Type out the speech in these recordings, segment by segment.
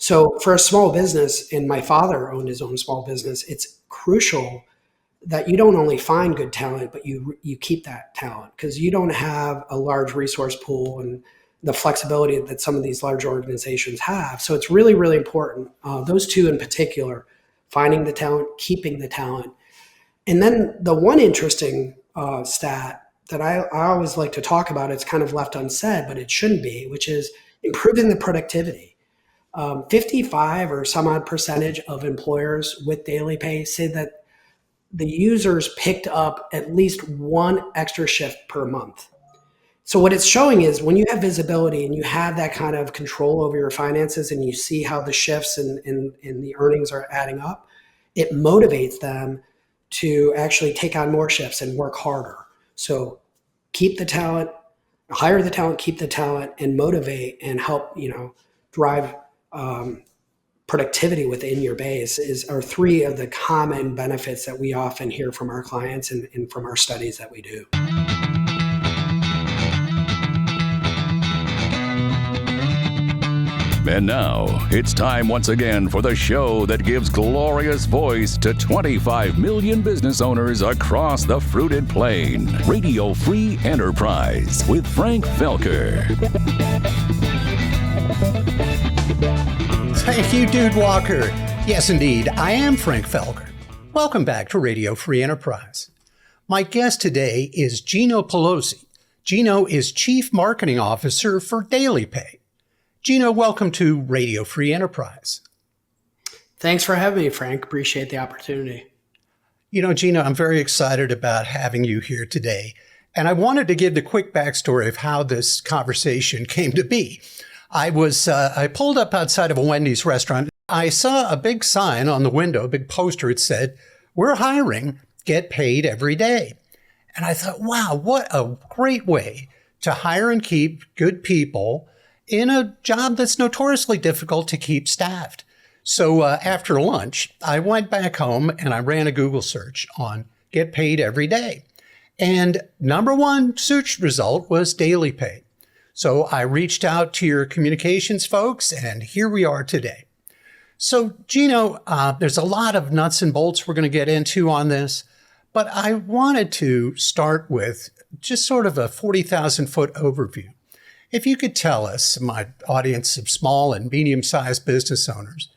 So for a small business, and my father owned his own small business, it's crucial that you don't only find good talent, but you keep that talent, because you don't have a large resource pool and the flexibility that some of these large organizations have. So it's really, really important. Those two in particular, finding the talent, keeping the talent. And then the one interesting stat that I always like to talk about, it's kind of left unsaid, but it shouldn't be, which is improving the productivity. 55 or some odd percentage of employers with DailyPay say that the users picked up at least one extra shift per month. So what it's showing is when you have visibility and you have that kind of control over your finances and you see how the shifts and the earnings are adding up, it motivates them to actually take on more shifts and work harder. So keep the talent, hire the talent, keep the talent, and motivate and help, drive productivity within your base are three of the common benefits that we often hear from our clients and from our studies that we do. And now, it's time once again for the show that gives glorious voice to 25 million business owners across the fruited plain. Radio Free Enterprise with Frank Felker. Thank you, Dude Walker. Yes, indeed, I am Frank Felker. Welcome back to Radio Free Enterprise. My guest today is Gino Palozzi. Gino is Chief Marketing Officer for DailyPay. Gino, welcome to Radio Free Enterprise. Thanks for having me, Frank. Appreciate the opportunity. Gino, I'm very excited about having you here today. And I wanted to give the quick backstory of how this conversation came to be. I pulled up outside of a Wendy's restaurant. I saw a big sign on the window, a big poster. It said, "We're hiring, get paid every day." And I thought, wow, what a great way to hire and keep good people in a job that's notoriously difficult to keep staffed. So after lunch, I went back home and I ran a Google search on get paid every day. And number one search result was DailyPay. So I reached out to your communications folks, and here we are today. So Gino, there's a lot of nuts and bolts we're going to get into on this, but I wanted to start with just sort of a 40,000 foot overview. If you could tell us, my audience of small and medium-sized business owners,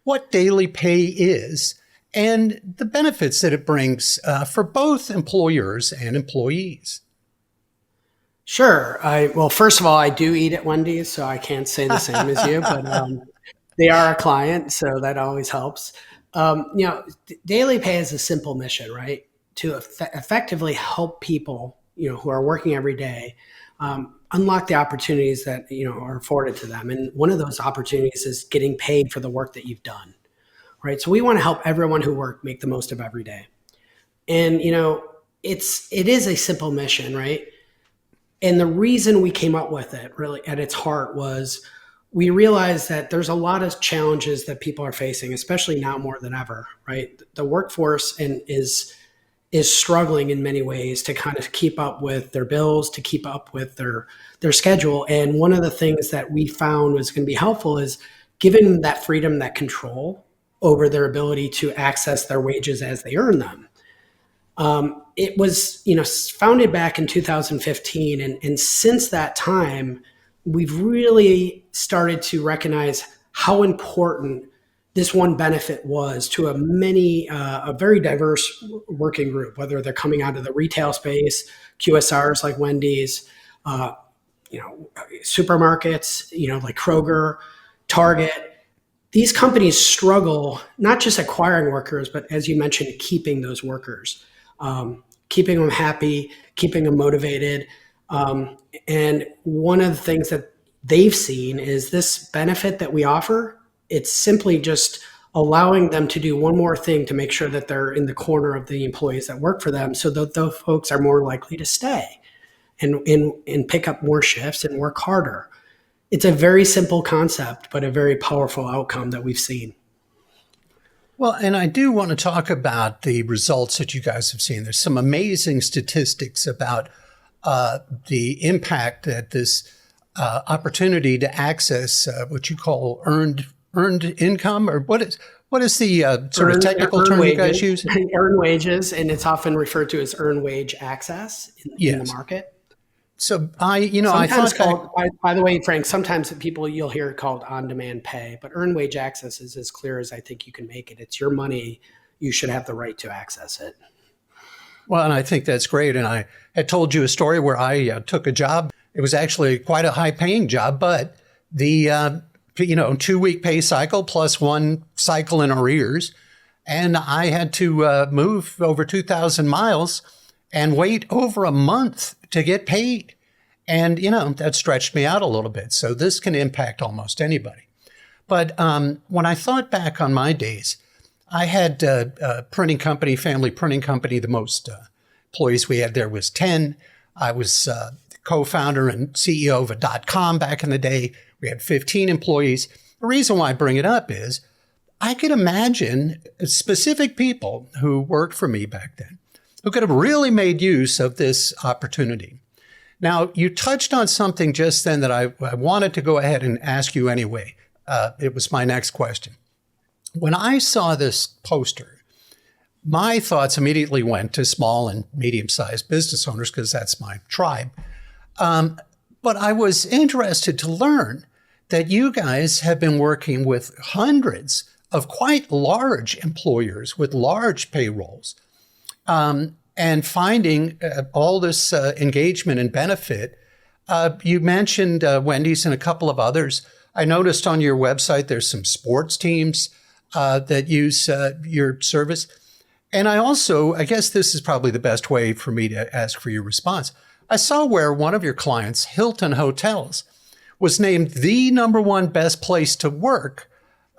what DailyPay is and the benefits that it brings for both employers and employees. Sure. Well, first of all, I do eat at Wendy's, so I can't say the same as you, but they are a client, so that always helps. DailyPay is a simple mission, right? To effectively help people, who are working every day, unlock the opportunities that, are afforded to them. And one of those opportunities is getting paid for the work that you've done, right? So we want to help everyone who work make the most of every day. And, it is a simple mission, right? And the reason we came up with it really at its heart was we realized that there's a lot of challenges that people are facing, especially now more than ever, right? The workforce is struggling in many ways to kind of keep up with their bills, to keep up with their schedule. And one of the things that we found was going to be helpful is giving them that freedom, that control over their ability to access their wages as they earn them. It was, founded back in 2015. And since that time, we've really started to recognize how important this one benefit was to a very diverse working group, whether they're coming out of the retail space, QSRs like Wendy's, supermarkets, like Kroger, Target. These companies struggle not just acquiring workers, but as you mentioned, keeping those workers, keeping them happy, keeping them motivated. And one of the things that they've seen is this benefit that we offer. It's simply just allowing them to do one more thing to make sure that they're in the corner of the employees that work for them, so that those folks are more likely to stay and pick up more shifts and work harder. It's a very simple concept, but a very powerful outcome that we've seen. Well, and I do want to talk about the results that you guys have seen. There's some amazing statistics about the impact that this opportunity to access what you call earned earned income, or what is the sort of technical Earn term you wages, guys use? earn wages, and it's often referred to as earned wage access in the Yes. market. So I Sometimes thought back. called, by the way, Frank, sometimes people you'll hear it called on-demand pay, but earned wage access is as clear as I think you can make it. It's your money. You should have the right to access it. Well, and I think that's great. And I had told you a story where I took a job. It was actually quite a high-paying job, but the 2-week pay cycle plus one cycle in arrears, and I had to move over 2,000 miles and wait over a month to get paid. And that stretched me out a little bit. So this can impact almost anybody. But when I thought back on my days, I had a printing company, family printing company. The most employees we had there was 10. I was the co-founder and CEO of a .com back in the day. We had 15 employees. The reason why I bring it up is I could imagine specific people who worked for me back then who could have really made use of this opportunity. Now, you touched on something just then that I wanted to go ahead and ask you anyway. It was my next question. When I saw this poster, my thoughts immediately went to small and medium-sized business owners because that's my tribe. But I was interested to learn that you guys have been working with hundreds of quite large employers with large payrolls and finding all this engagement and benefit. You mentioned Wendy's and a couple of others. I noticed on your website there's some sports teams that use your service. And I guess this is probably the best way for me to ask for your response. I saw where one of your clients, Hilton Hotels, was named the #1 best place to work.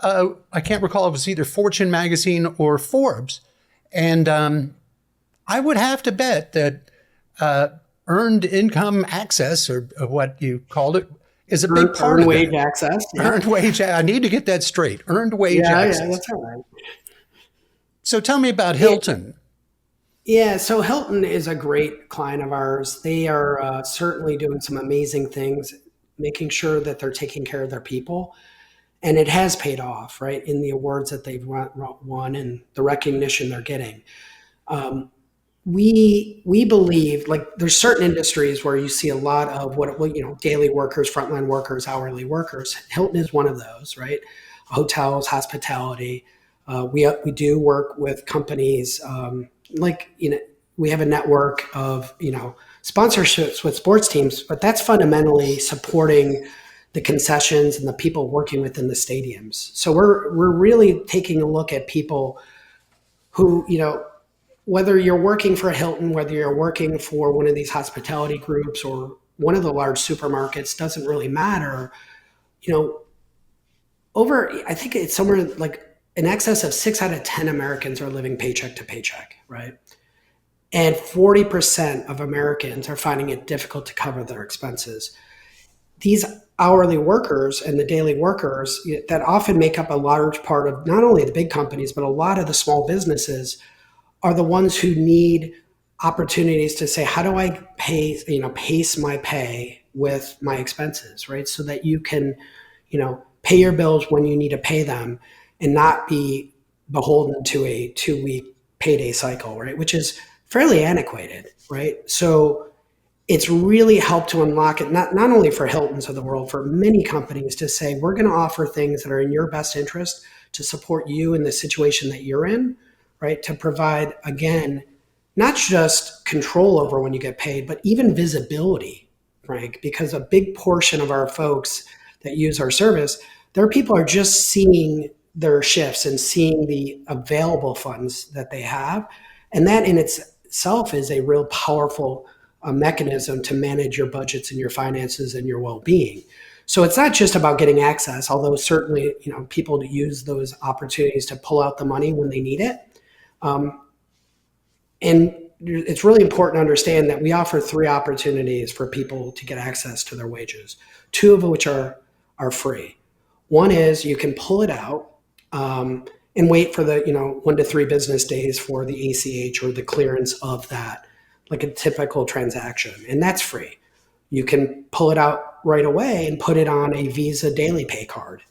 I can't recall if it was either Fortune magazine or Forbes. And I would have to bet that earned income access, or what you called it, is a big part of wage that. access. Yeah. Earned wage. I need to get that straight. Earned wage access. Yeah, that's all right. So tell me about Hilton. Yeah, so Hilton is a great client of ours. They are certainly doing some amazing things, making sure that they're taking care of their people. And it has paid off, right, in the awards that they've won and the recognition they're getting. We believe, like, there's certain industries where you see a lot of daily workers, frontline workers, hourly workers. Hilton is one of those, right? Hotels, hospitality. We do work with companies we have a network of sponsorships with sports teams, but that's fundamentally supporting the concessions and the people working within the stadiums. So we're really taking a look at people who, whether you're working for a Hilton, whether you're working for one of these hospitality groups or one of the large supermarkets, doesn't really matter. I think it's somewhere like in excess of 6 out of 10 Americans are living paycheck to paycheck, right? And 40% of Americans are finding it difficult to cover their expenses. These hourly workers and the daily workers that often make up a large part of not only the big companies, but a lot of the small businesses are the ones who need opportunities to say, how do I pace my pay with my expenses, right? So that you can, pay your bills when you need to pay them and not be beholden to a 2-week payday cycle, right? Which is fairly antiquated, right? So it's really helped to unlock it, not only for Hiltons of the world, for many companies to say, we're going to offer things that are in your best interest to support you in the situation that you're in, right? To provide, again, not just control over when you get paid, but even visibility, Frank, because a big portion of our folks that use our service, their people are just seeing their shifts and seeing the available funds that they have. And that in itself is a real powerful mechanism to manage your budgets and your finances and your well-being. So it's not just about getting access, although certainly, people use those opportunities to pull out the money when they need it. And it's really important to understand that we offer 3 opportunities for people to get access to their wages, 2 of which are free. One is you can pull it out and wait for the 1 to 3 business days for the ACH or the clearance of that, like a typical transaction, and that's free. You can pull it out right away and put it on a Visa DailyPay card,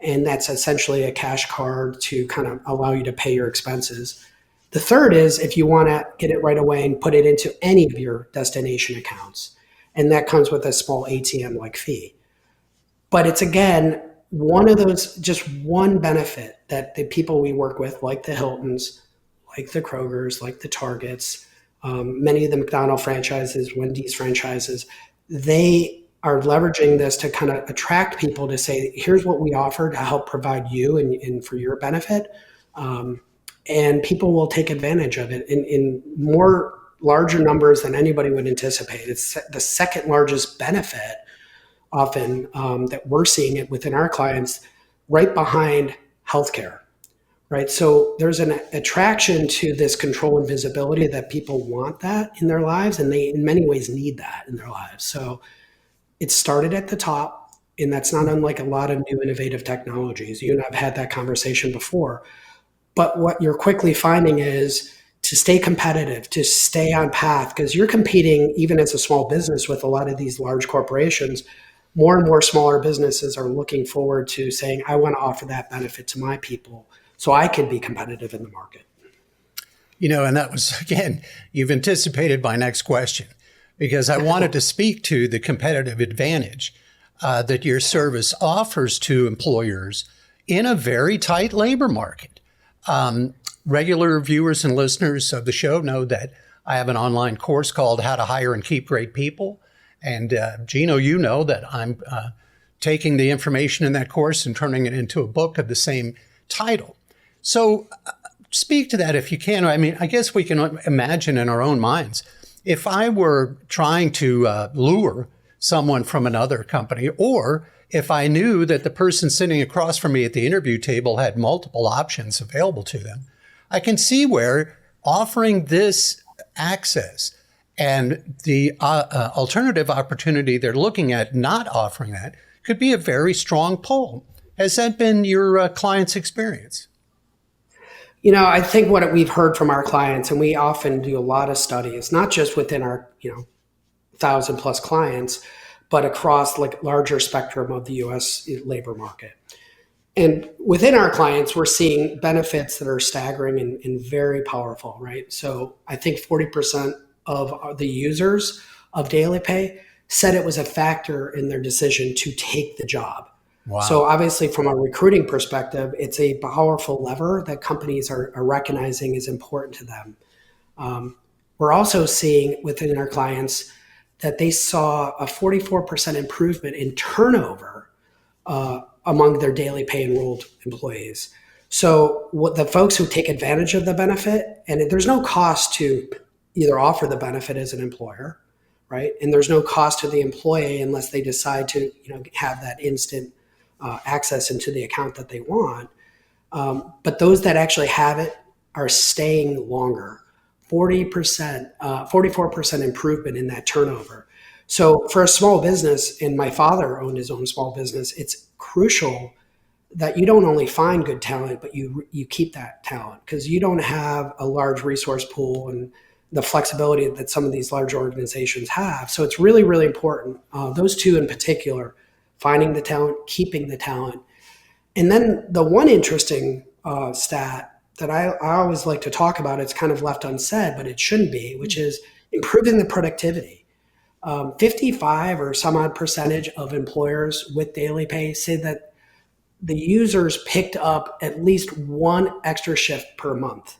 And that's essentially a cash card to kind of allow you to pay your expenses. The third is if you want to get it right away and put it into any of your destination accounts. And that comes with a small ATM-like fee. But it's, again, one of those, just one benefit that the people we work with, like the Hiltons, like the Krogers, like the Targets, many of the McDonald's franchises, Wendy's franchises, they are leveraging this to kind of attract people to say, here's what we offer to help provide you and for your benefit. And people will take advantage of it in more larger numbers than anybody would anticipate. It's the second largest benefit often that we're seeing it within our clients, right behind healthcare, right? So there's an attraction to this control and visibility that people want that in their lives, and they in many ways need that in their lives. So it started at the top, and that's not unlike a lot of new innovative technologies. You and I've had that conversation before. But what you're quickly finding is to stay competitive, to stay on path, because you're competing even as a small business with a lot of these large corporations. More and more smaller businesses are looking forward to saying, I want to offer that benefit to my people so I can be competitive in the market. And that was, again, you've anticipated my next question, because I wanted to speak to the competitive advantage that your service offers to employers in a very tight labor market. Regular viewers and listeners of the show know that I have an online course called How to Hire and Keep Great People. And Gino, you know that I'm taking the information in that course and turning it into a book of the same title. So speak to that if you can. I mean, I guess we can imagine in our own minds, if I were trying to lure someone from another company, or if I knew that the person sitting across from me at the interview table had multiple options available to them, I can see where offering this access and the alternative opportunity they're looking at not offering that could be a very strong pull. Has that been your client's experience? I think what we've heard from our clients, and we often do a lot of studies, not just within our 1,000 plus clients, but across like larger spectrum of the U.S. labor market. And within our clients, we're seeing benefits that are staggering and very powerful, right? So I think 40% of the users of DailyPay said it was a factor in their decision to take the job. Wow. So obviously from a recruiting perspective, it's a powerful lever that companies are recognizing is important to them. We're also seeing within our clients that they saw a 44% improvement in turnover among their DailyPay enrolled employees. So what the folks who take advantage of the benefit, and there's no cost to either offer the benefit as an employer, right? And there's no cost to the employee unless they decide to have that instant access into the account that they want. But those that actually have it are staying longer. 44% improvement in that turnover. So for a small business, and my father owned his own small business, it's crucial that you don't only find good talent, but you keep that talent, because you don't have a large resource pool and the flexibility that some of these large organizations have. So it's really, really important. Those two in particular, finding the talent, keeping the talent. And then the one interesting stat that I always like to talk about, it's kind of left unsaid, but it shouldn't be, which is improving the productivity. 55 or some odd percentage of employers with DailyPay say that the users picked up at least one extra shift per month.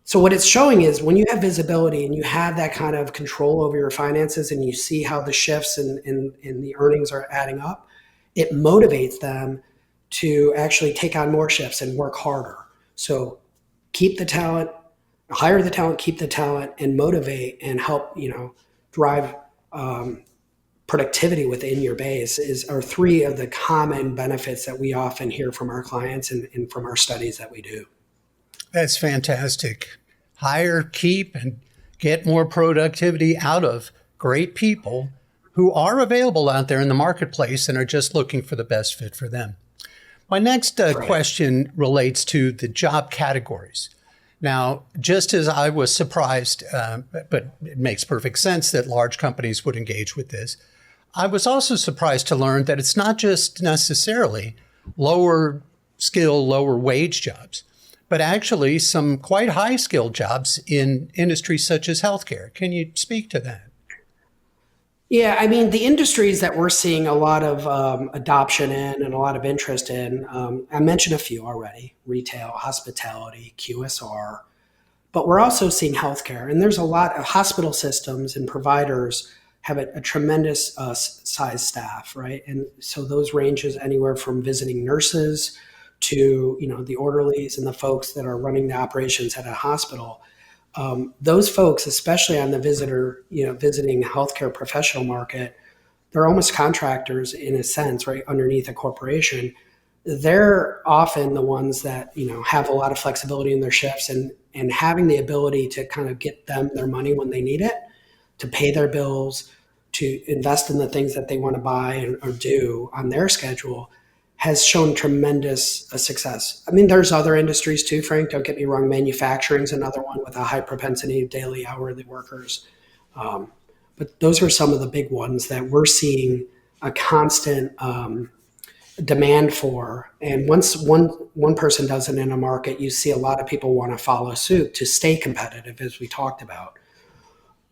So what it's showing is when you have visibility and you have that kind of control over your finances and you see how the shifts and the earnings are adding up, it motivates them to actually take on more shifts and work harder. So keep the talent, hire the talent, keep the talent, and motivate and help, drive productivity within your base are three of the common benefits that we often hear from our clients and from our studies that we do. That's fantastic. Hire, keep, and get more productivity out of great people who are available out there in the marketplace and are just looking for the best fit for them. My next question relates to the job categories. Now, just as I was surprised, but it makes perfect sense that large companies would engage with this, I was also surprised to learn that it's not just necessarily lower skill, lower wage jobs, but actually some quite high skilled jobs in industries such as healthcare. Can you speak to that? Yeah, I mean, the industries that we're seeing a lot of adoption in and a lot of interest in, I mentioned a few already: retail, hospitality, QSR, but we're also seeing healthcare. And there's a lot of hospital systems and providers have a tremendous size staff, right? And so those ranges anywhere from visiting nurses to, the orderlies and the folks that are running the operations at a hospital. Those folks, especially on the visiting healthcare professional market, they're almost contractors in a sense, right, underneath a corporation. They're often the ones that, have a lot of flexibility in their shifts and having the ability to kind of get them their money when they need it, to pay their bills, to invest in the things that they want to buy or do on their schedule has shown tremendous success. I mean, there's other industries too, Frank. Don't get me wrong. Manufacturing is another one with a high propensity of daily hourly workers. But those are some of the big ones that we're seeing a constant demand for. And once one person does it in a market, you see a lot of people want to follow suit to stay competitive, as we talked about.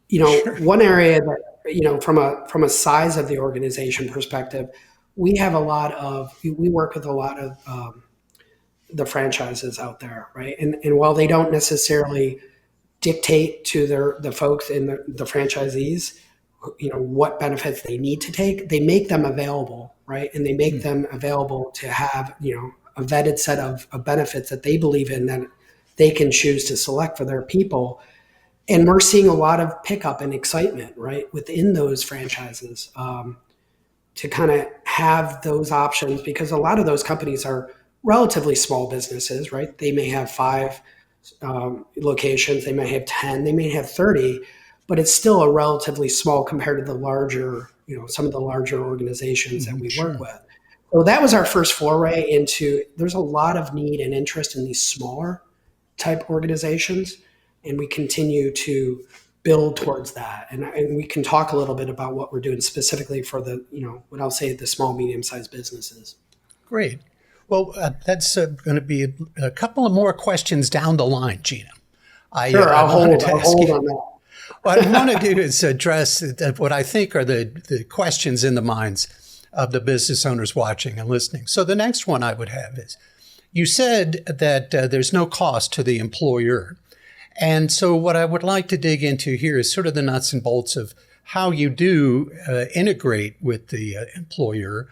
Sure. One area that, from a size of the organization perspective, we work with a lot of the franchises out there, right? And while they don't necessarily dictate to the folks in the franchisees, what benefits they need to take, they make them available, right? And they make them available to have, a vetted set of benefits that they believe in that they can choose to select for their people. And we're seeing a lot of pickup and excitement, right, within those franchises. To kind of have those options, because a lot of those companies are relatively small businesses, right? They may have 5 locations, they may have 10, they may have 30, but it's still a relatively small compared to the larger, some of the larger organizations that we work with. So that was our first foray into, there's a lot of need and interest in these smaller type organizations, and we continue to build towards that. And we can talk a little bit about what we're doing specifically for the, what I'll say the small, medium-sized businesses. Great. Well, that's going to be a couple of more questions down the line, Gino. Sure, I'll hold on that. What I want to do is address what I think are the questions in the minds of the business owners watching and listening. So the next one I would have is, you said that there's no cost to the employer. And so what I would like to dig into here is sort of the nuts and bolts of how you do integrate with the employer.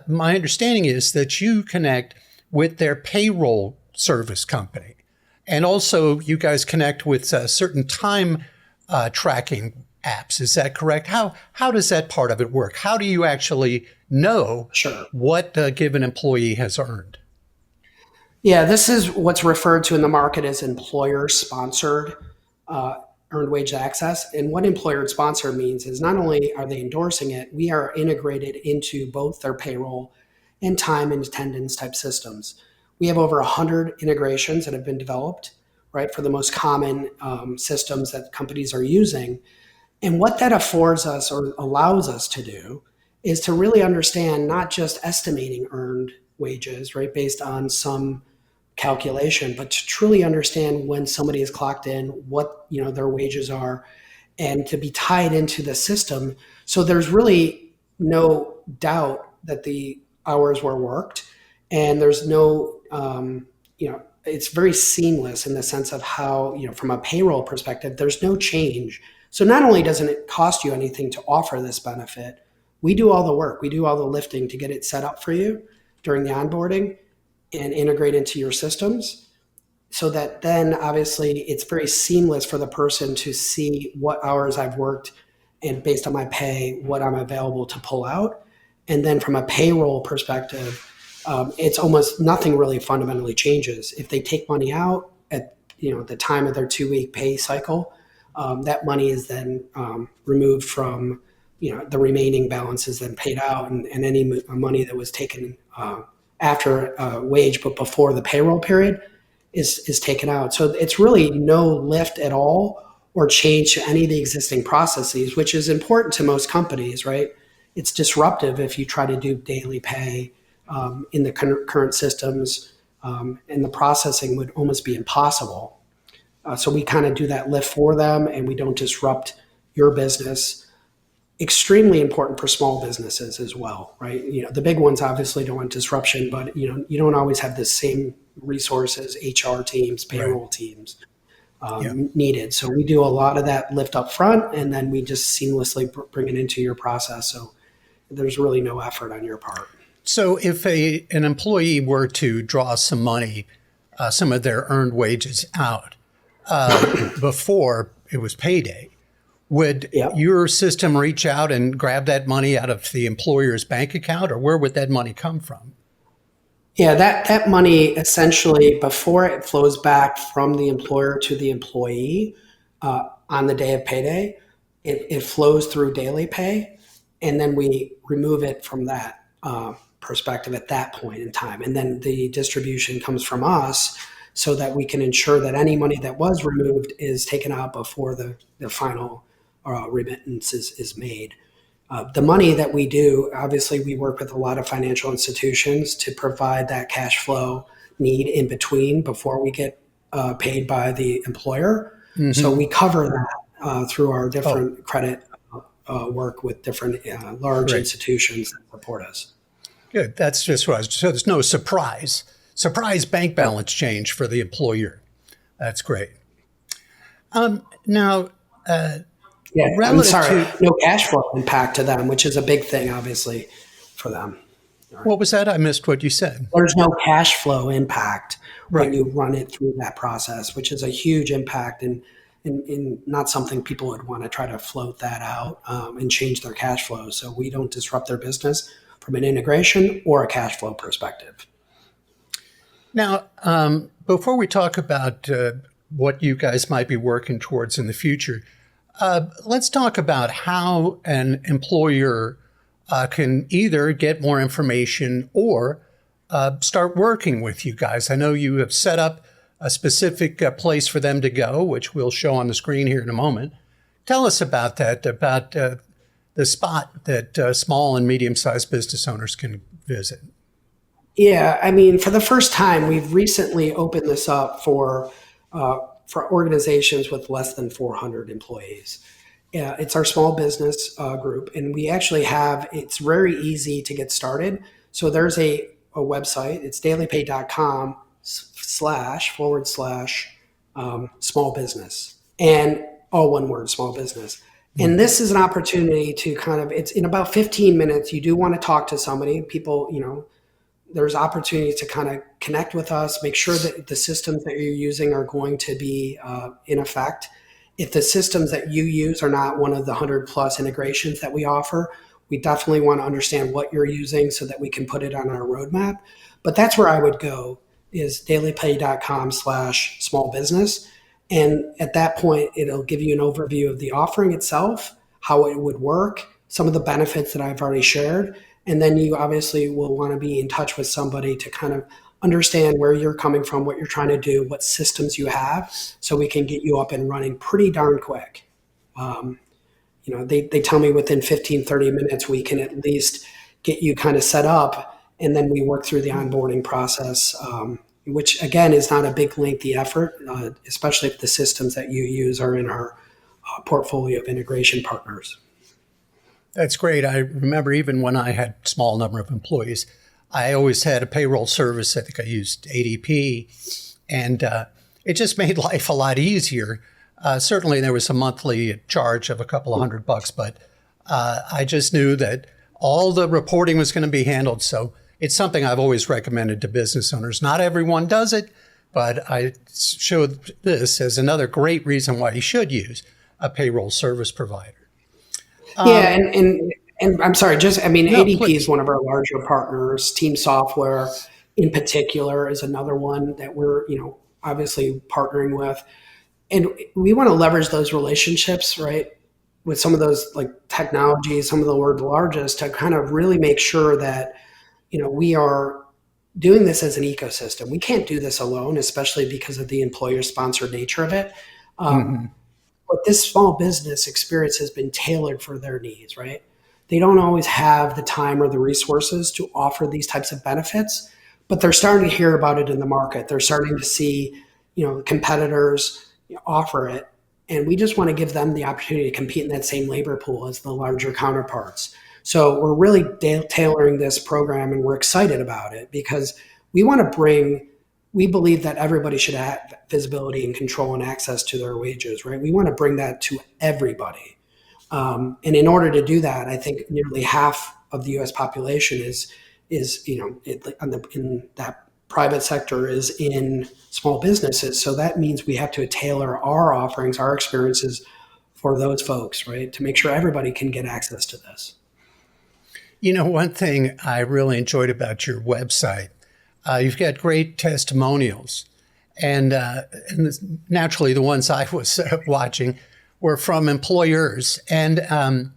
My understanding is that you connect with their payroll service company. And also you guys connect with certain time tracking apps. Is that correct? How does that part of it work? How do you actually know what a given employee has earned? Yeah, this is what's referred to in the market as employer-sponsored earned wage access. And what employer-sponsored means is not only are they endorsing it, we are integrated into both their payroll and time and attendance type systems. We have over 100 integrations that have been developed, right, for the most common systems that companies are using. And what that affords us or allows us to do is to really understand not just estimating earned wages, right, based on some calculation, but to truly understand when somebody is clocked in, what their wages are, and to be tied into the system. So there's really no doubt that the hours were worked, and there's no, it's very seamless in the sense of how, from a payroll perspective, there's no change. So not only doesn't it cost you anything to offer this benefit, we do all the work, we do all the lifting to get it set up for you during the onboarding and integrate into your systems, so that then obviously it's very seamless for the person to see what hours I've worked and based on my pay, what I'm available to pull out. And then from a payroll perspective, it's almost nothing really fundamentally changes. If they take money out at the time of their 2-week pay cycle, that money is then removed from the remaining balance is then paid out, and any money that was taken after wage but before the payroll period is taken out. So it's really no lift at all or change to any of the existing processes, which is important to most companies, right? It's disruptive if you try to do daily pay in the current systems, and the processing would almost be impossible. So we kind of do that lift for them, and we don't disrupt your business. Extremely important for small businesses as well, right? The big ones obviously don't want disruption, but you don't always have the same resources, HR teams, payroll teams needed. So we do a lot of that lift up front, and then we just seamlessly bring it into your process. So there's really no effort on your part. So if an employee were to draw some money, some of their earned wages out before it was payday, would your system reach out and grab that money out of the employer's bank account, or where would that money come from? Yeah, that money essentially, before it flows back from the employer to the employee on the day of payday, it flows through DailyPay, and then we remove it from that perspective at that point in time. And then the distribution comes from us so that we can ensure that any money that was removed is taken out before the final remittance is made. The money that we do, obviously we work with a lot of financial institutions to provide that cash flow need in between before we get paid by the employer. Mm-hmm. So we cover that through our different credit work with different large institutions that support us. Good. That's just what I was. So there's no surprise bank balance change for the employer. That's great. Now, I'm sorry, no cash flow impact to them, which is a big thing, obviously, for them. What was that? I missed what you said. There's no cash flow impact when you run it through that process, which is a huge impact and not something people would want to try to float that out and change their cash flow. So we don't disrupt their business from an integration or a cash flow perspective. Now, before we talk about what you guys might be working towards in the future, let's talk about how an employer can either get more information or start working with you guys. I know you have set up a specific place for them to go, which we'll show on the screen here in a moment. Tell us about that, about the spot that small and medium-sized business owners can visit. Yeah, I mean, for the first time, we've recently opened this up for organizations with less than 400 employees. It's our small business group, and we actually it's very easy to get started. So there's a website, it's dailypay.com//small business, and all one word, small business. And this is an opportunity to it's in about 15 minutes. You do want to talk to somebody. People, there's opportunities to kind of connect with us, make sure that the systems that you're using are going to be in effect. If the systems that you use are not one of the 100 plus integrations that we offer, we definitely want to understand what you're using so that we can put it on our roadmap. But that's where I would go, is dailypay.com/small business. And at that point, it'll give you an overview of the offering itself, how it would work, some of the benefits that I've already shared. And then you obviously will want to be in touch with somebody to kind of understand where you're coming from, what you're trying to do, what systems you have, so we can get you up and running pretty darn quick. They tell me within 15, 30 minutes, we can at least get you kind of set up, and then we work through the onboarding process, which again is not a big lengthy effort, especially if the systems that you use are in our portfolio of integration partners. That's great. I remember even when I had a small number of employees, I always had a payroll service. I think I used ADP, and it just made life a lot easier. Certainly there was a monthly charge of a couple of $100, but I just knew that all the reporting was going to be handled. So it's something I've always recommended to business owners. Not everyone does it, but I showed this as another great reason why you should use a payroll service provider. And I'm sorry, ADP please. is one of our larger partners. Team Software in particular is another one that we're, obviously partnering with. And we want to leverage those relationships, right, with some of those like technologies, some of the world's largest, to kind of really make sure that, we are doing this as an ecosystem. We can't do this alone, especially because of the employer-sponsored nature of it. But this small business experience has been tailored for their needs, right? they don't always have the time or the resources to offer these types of benefits, but they're starting to hear about it in the market. They're starting to see, competitors offer it. And we just want to give them the opportunity to compete in that same labor pool as the larger counterparts. So we're really tailoring this program, and we're excited about it because we want to we believe that everybody should have visibility and control and access to their wages, right? We want to bring that to everybody. And in order to do that, I think nearly half of the U.S. population in that private sector is in small businesses. So that means we have to tailor our offerings, our experiences for those folks, right? To make sure everybody can get access to this. One thing I really enjoyed about your website, you've got great testimonials. And naturally, the ones I was watching were from employers. And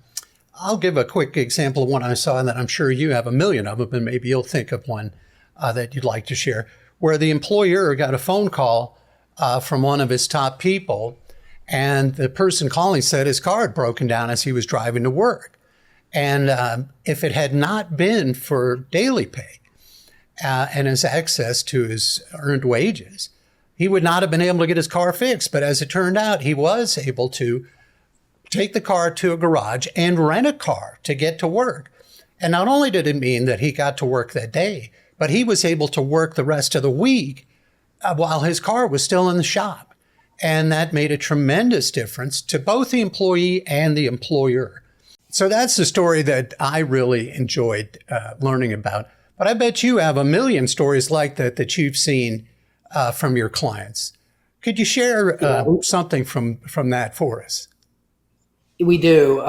I'll give a quick example of one I saw, and that I'm sure you have a million of them, and maybe you'll think of one that you'd like to share, where the employer got a phone call from one of his top people, and the person calling said his car had broken down as he was driving to work. And if it had not been for DailyPay and his access to his earned wages, he would not have been able to get his car fixed. But as it turned out, he was able to take the car to a garage and rent a car to get to work. And not only did it mean that he got to work that day, but he was able to work the rest of the week while his car was still in the shop. And that made a tremendous difference to both the employee and the employer. So that's the story that I really enjoyed learning about. But I bet you have a million stories like that you've seen from your clients. Could you share something from that for us? We do.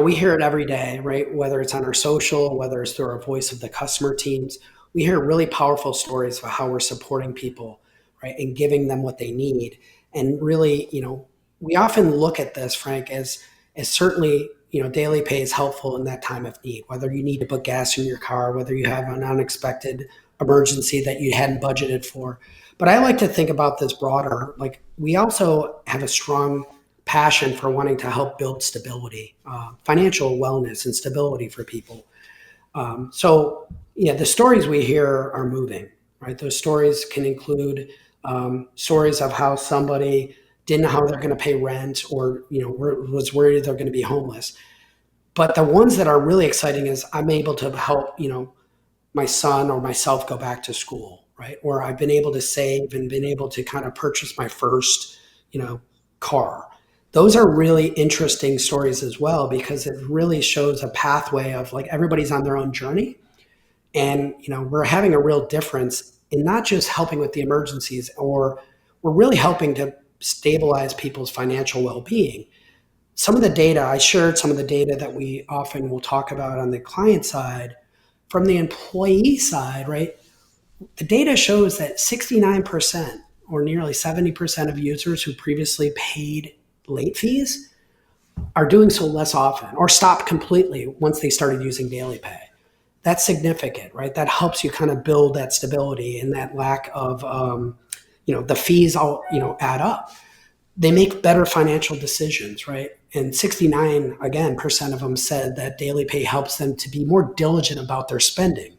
We hear it every day, right? Whether it's on our social, whether it's through our voice of the customer teams, we hear really powerful stories of how we're supporting people, right? And giving them what they need. And really, we often look at this, Frank, as certainly, DailyPay is helpful in that time of need, whether you need to put gas in your car, whether you have an unexpected emergency that you hadn't budgeted for. But I like to think about this broader. Like, we also have a strong passion for wanting to help build stability, financial wellness and stability for people. The stories we hear are moving, right? Those stories can include stories of how somebody didn't know how they're going to pay rent, or was worried they're going to be homeless. But the ones that are really exciting is I'm able to help my son or myself go back to school, right? Or I've been able to save and been able to kind of purchase my first car. Those are really interesting stories as well, because it really shows a pathway of, like, everybody's on their own journey, and we're having a real difference in not just helping with the emergencies, or we're really helping to stabilize people's financial well-being. Some of the data, I shared some of the data that we often will talk about on the client side. From the employee side, right, the data shows that 69% or nearly 70% of users who previously paid late fees are doing so less often, or stopped completely once they started using DailyPay. That's significant, right? That helps you kind of build that stability, and that lack of the fees all add up. They make better financial decisions, right? And 69% again of them said that DailyPay helps them to be more diligent about their spending.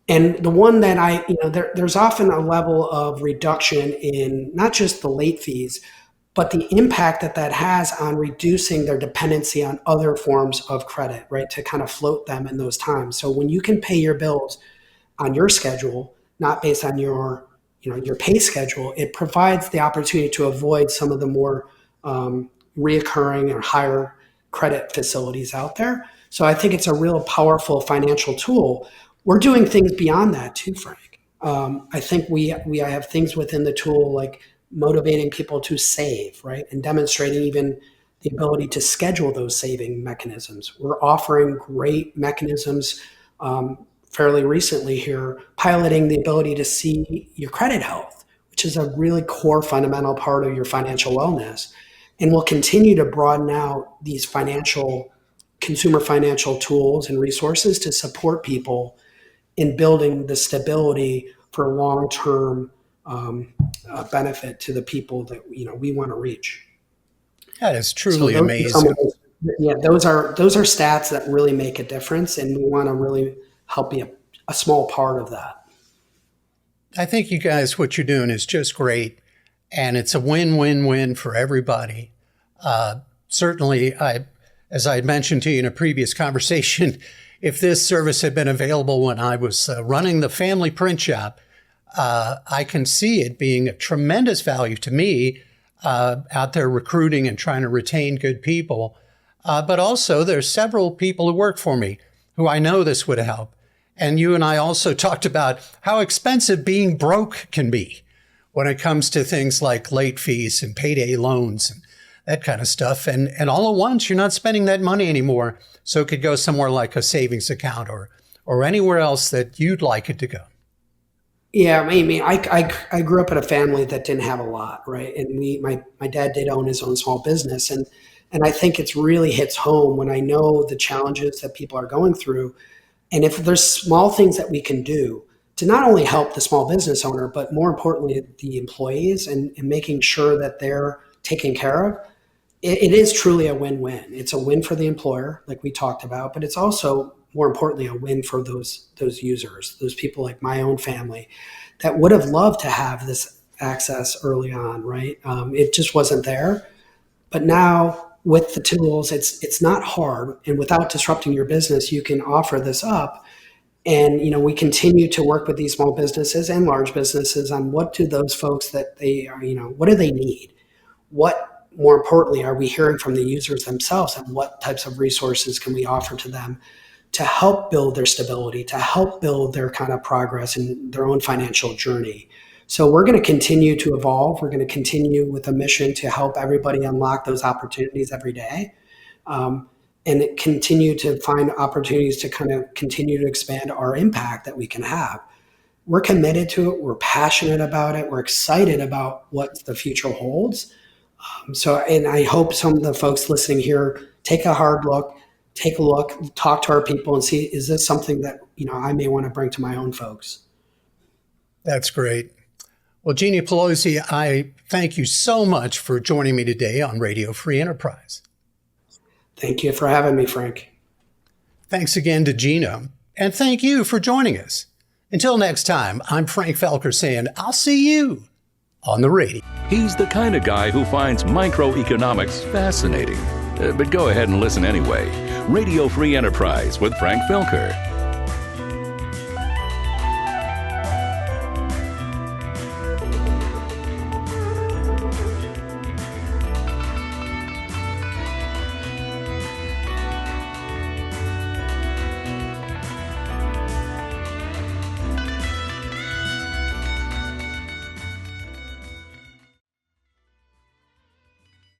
And the one that there's often a level of reduction in not just the late fees, but the impact that has on reducing their dependency on other forms of credit, right? To kind of float them in those times. So when you can pay your bills on your schedule, not based on your pay schedule, it provides the opportunity to avoid some of the more reoccurring or higher credit facilities out there. So I think it's a real powerful financial tool. We're doing things beyond that too, Frank. I think we have things within the tool, like motivating people to save, right? And demonstrating even the ability to schedule those saving mechanisms. We're offering great mechanisms fairly recently here, piloting the ability to see your credit health, which is a really core fundamental part of your financial wellness. And we'll continue to broaden out these consumer financial tools and resources to support people in building the stability for long-term benefit to the people that we want to reach. That is truly amazing. Yeah, those are stats that really make a difference, and we want to really help be a small part of that. I think you guys, what you're doing is just great, and it's a win-win-win for everybody. Certainly, as I had mentioned to you in a previous conversation, if this service had been available when I was running the family print shop, I can see it being a tremendous value to me out there recruiting and trying to retain good people. But also, there's several people who work for me who I know this would help. And you and I also talked about how expensive being broke can be when it comes to things like late fees and payday loans and that kind of stuff. And all at once, you're not spending that money anymore. So it could go somewhere like a savings account or anywhere else that you'd like it to go. Yeah, I mean, I grew up in a family that didn't have a lot, right? And my dad did own his own small business, and I think it's really hits home when I know the challenges that people are going through. And if there's small things that we can do to not only help the small business owner, but more importantly, the employees and making sure that they're taken care of, it is truly a win-win. It's a win for the employer, like we talked about, but it's also more importantly a win for those users, those people like my own family that would have loved to have this access early on, right? It just wasn't there. But now with the tools, it's not hard, and without disrupting your business, you can offer this up. And we continue to work with these small businesses and large businesses on what do those folks that they are, what do they need? What, more importantly, are we hearing from the users themselves, and what types of resources can we offer to them to help build their stability, to help build their kind of progress in their own financial journey? So we're going to continue to evolve. We're going to continue with a mission to help everybody unlock those opportunities every day, and continue to find opportunities to kind of continue to expand our impact that we can have. We're committed to it. We're passionate about it. We're excited about what the future holds. And I hope some of the folks listening here take a look, talk to our people and see, is this something that, I may want to bring to my own folks? That's great. Well, Gino Palozzi, I thank you so much for joining me today on Radio Free Enterprise. Thank you for having me, Frank. Thanks again to Gino, and thank you for joining us. Until next time, I'm Frank Felker saying I'll see you on the radio. He's the kind of guy who finds microeconomics fascinating. But go ahead and listen anyway. Radio Free Enterprise with Frank Felker.